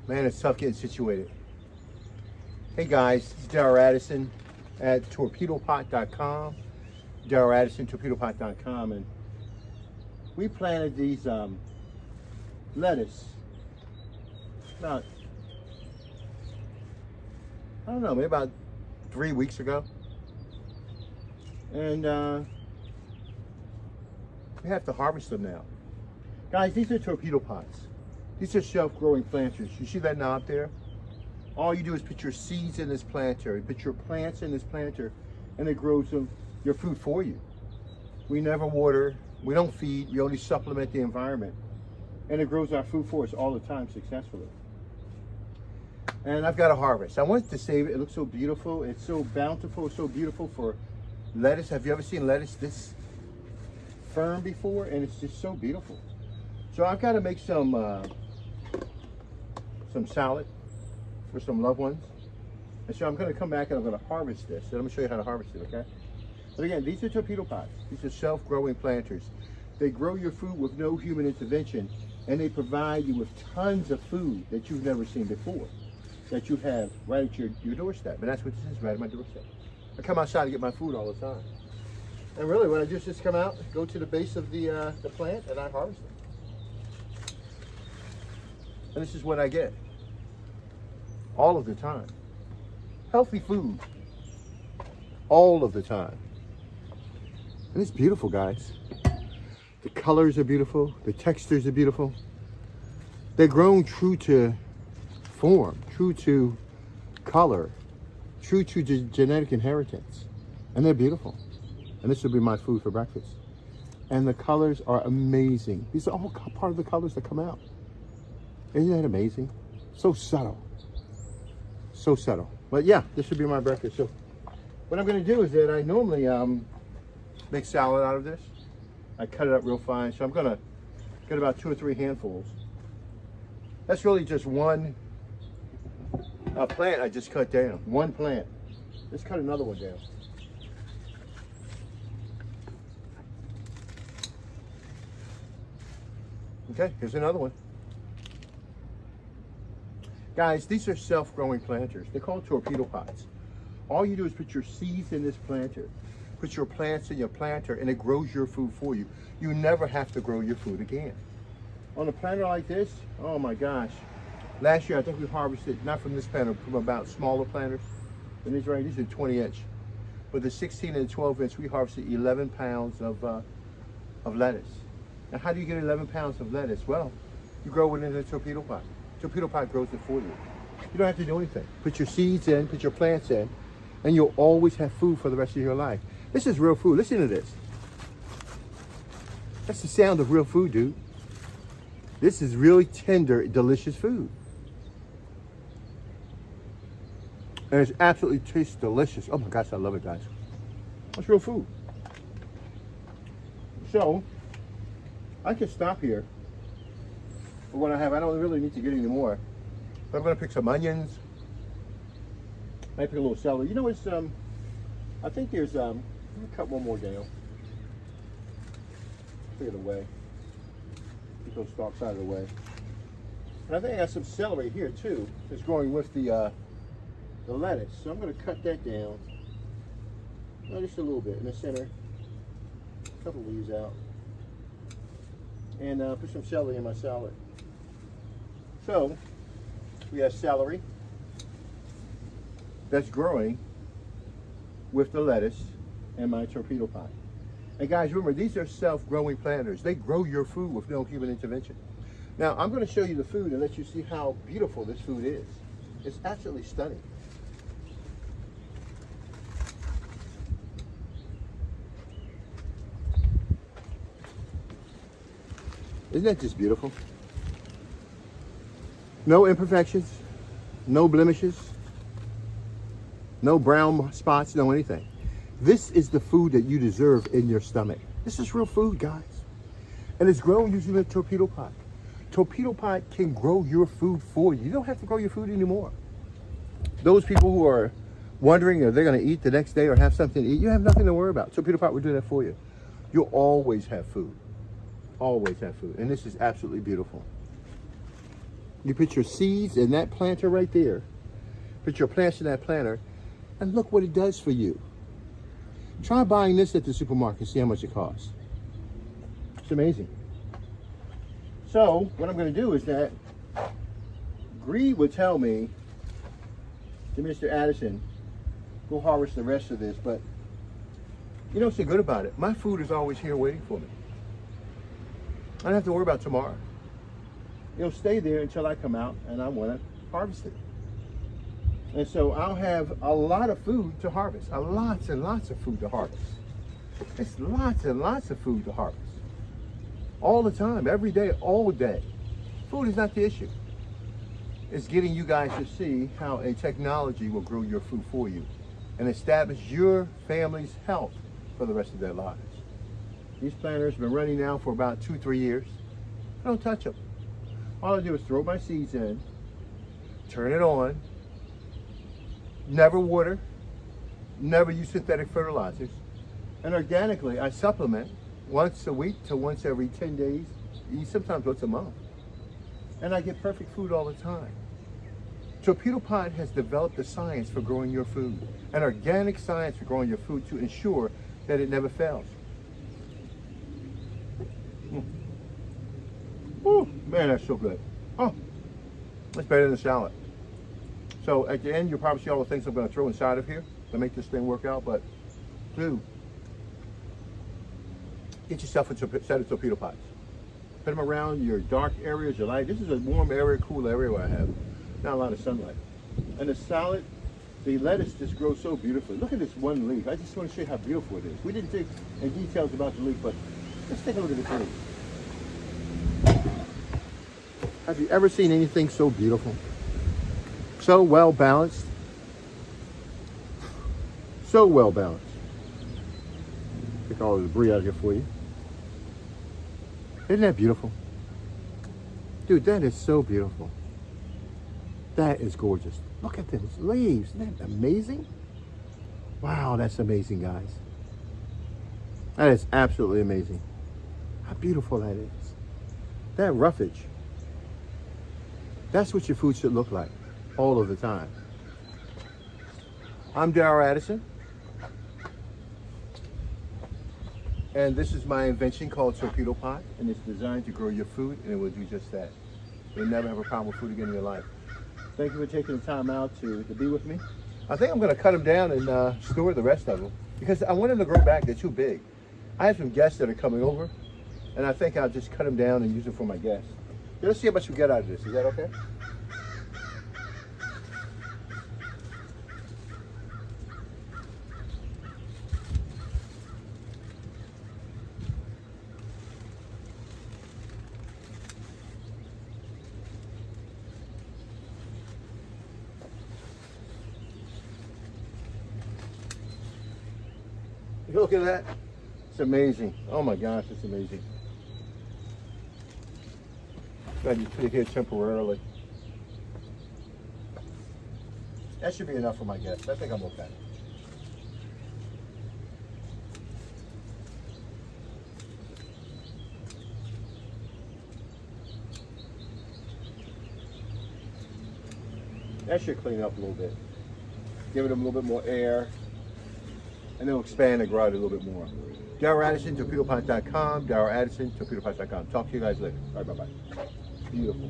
Man, it's tough getting situated. Hey guys, this is Darryl Addison at Torpedopot.com. Darryl Addison, Torpedopot.com, and we planted these lettuce about, I don't know, maybe about 3 weeks ago. And we have to harvest them now. Guys, these are torpedo pots. These are self-growing planters. You see that knob there? All you do is put your seeds in this planter, you put your plants in this planter, and it grows them, your food for you. We never water, we don't feed, we only supplement the environment. And it grows our food for us all the time successfully. And I've got a harvest. I wanted to save it. It looks so beautiful. It's so bountiful, it's so beautiful for lettuce. Have you ever seen lettuce this firm before? And it's just so beautiful. So I've got to make some salad for some loved ones. And so I'm going to come back and I'm going to harvest this. And I'm going to show you how to harvest it, okay? But again, these are torpedo pots. These are self-growing planters. They grow your food with no human intervention, and they provide you with tons of food that you've never seen before, that you have right at your doorstep. And that's what this is, right at my doorstep. I come outside to get my food all the time. And really, when I just come out, go to the base of the plant, and I harvest it. And this is what I get all of the time. Healthy food all of the time. And it's beautiful, guys. The colors are beautiful. The textures are beautiful. They're grown true to form, true to color, true to genetic inheritance. And they're beautiful. And this will be my food for breakfast. And the colors are amazing. These are all part of the colors that come out. Isn't that amazing? So subtle. So subtle. But yeah, this should be my breakfast. So what I'm going to do is that I normally make salad out of this. I cut it up real fine. So I'm going to get about 2 or 3 handfuls. That's really just one plant I just cut down. One plant. Let's cut another one down. Okay, here's another one. Guys, these are self-growing planters. They're called torpedo pots. All you do is put your seeds in this planter, put your plants in your planter, and it grows your food for you. You never have to grow your food again. On a planter like this, oh my gosh. Last year, I think we harvested, not from this planter, from about smaller planters. And these are 20-inch. But the 16 and 12-inch, we harvested 11 pounds of lettuce. Now, how do you get 11 pounds of lettuce? Well, you grow it in a torpedo pot. Torpedo pot grows it for you. You don't have to do anything. Put your seeds in, put your plants in, and you'll always have food for the rest of your life. This is real food. Listen to this. That's the sound of real food, dude. This is really tender, delicious food. And it absolutely tastes delicious. Oh my gosh, I love it, guys. That's real food. So, I can stop here. But what I have, I don't really need to get any more. But I'm going to pick some onions. Might pick a little celery. You know, it's I think there's let me cut one more down. Clear it away. Get those stalks out of the way. And I think I got some celery here too. It's growing with the lettuce. So I'm going to cut that down. Just a little bit in the center. A couple leaves out. And put some celery in my salad. So, we have celery that's growing with the lettuce and my torpedo pot. And guys, remember, these are self-growing planters. They grow your food with no human intervention. Now, I'm going to show you the food and let you see how beautiful this food is. It's absolutely stunning. Isn't that just beautiful? No imperfections, no blemishes, no brown spots, no anything. This is the food that you deserve in your stomach. This is real food, guys. And it's grown using a torpedo pot. Torpedo pot can grow your food for you. You don't have to grow your food anymore. Those people who are wondering if they're going to eat the next day or have something to eat, you have nothing to worry about. Torpedo pot will do that for you. You'll always have food. Always have food. And this is absolutely beautiful. You put your seeds in that planter right there. Put your plants in that planter, and look what it does for you. Try buying this at the supermarket and see how much it costs. It's amazing. So what I'm going to do is that Greed would tell me to Mr. Addison, go harvest the rest of this, but you know what's so good about it? My food is always here waiting for me. I don't have to worry about tomorrow. It'll stay there until I come out and I want to harvest it. And so I'll have a lot of food to harvest, lots and lots of food to harvest. It's lots and lots of food to harvest. All the time, every day, all day. Food is not the issue. It's getting you guys to see how a technology will grow your food for you and establish your family's health for the rest of their lives. These planters have been running now for about 2-3 years. I don't touch them. All I do is throw my seeds in, turn it on, never water, never use synthetic fertilizers, and organically I supplement once a week to once every 10 days, sometimes once a month. And I get perfect food all the time. Torpedopot has developed the science for growing your food, an organic science for growing your food to ensure that it never fails. Oh, man, that's so good. Oh, it's better than the salad. So at the end, you'll probably see all the things I'm going to throw inside of here to make this thing work out, but do get yourself a set of Torpedopots. Put them around your dark areas, your light. This is a warm area, cool area where I have not a lot of sunlight. And the salad, the lettuce just grows so beautifully. Look at this one leaf. I just want to show you how beautiful it is. We didn't take any details about the leaf, but let's take a look at this leaf. Have you ever seen anything so beautiful? So well balanced. So well balanced. Take all the debris out of here for you. Isn't that beautiful? Dude, that is so beautiful. That is gorgeous. Look at those leaves. Isn't that amazing? Wow, that's amazing, guys. That is absolutely amazing. How beautiful that is. That roughage. That's what your food should look like all of the time. I'm Darryl Addison. And this is my invention called Torpedopot, and it's designed to grow your food, and it will do just that. You'll never have a problem with food again in your life. Thank you for taking the time out to be with me. I think I'm going to cut them down and store the rest of them because I want them to grow back. They're too big. I have some guests that are coming over, and I think I'll just cut them down and use them for my guests. Let's see how much we get out of this. Is that okay? Look at that. It's amazing. Oh my gosh, it's amazing. Glad you put it here temporarily. That should be enough for my guests. I think I'm okay. That should clean up a little bit. Give it a little bit more air. And it'll expand and grow out a little bit more. Darryl Addison, Torpedopot.com. Darryl Addison, Torpedopot.com. Talk to you guys later. All right, bye-bye. Beautiful.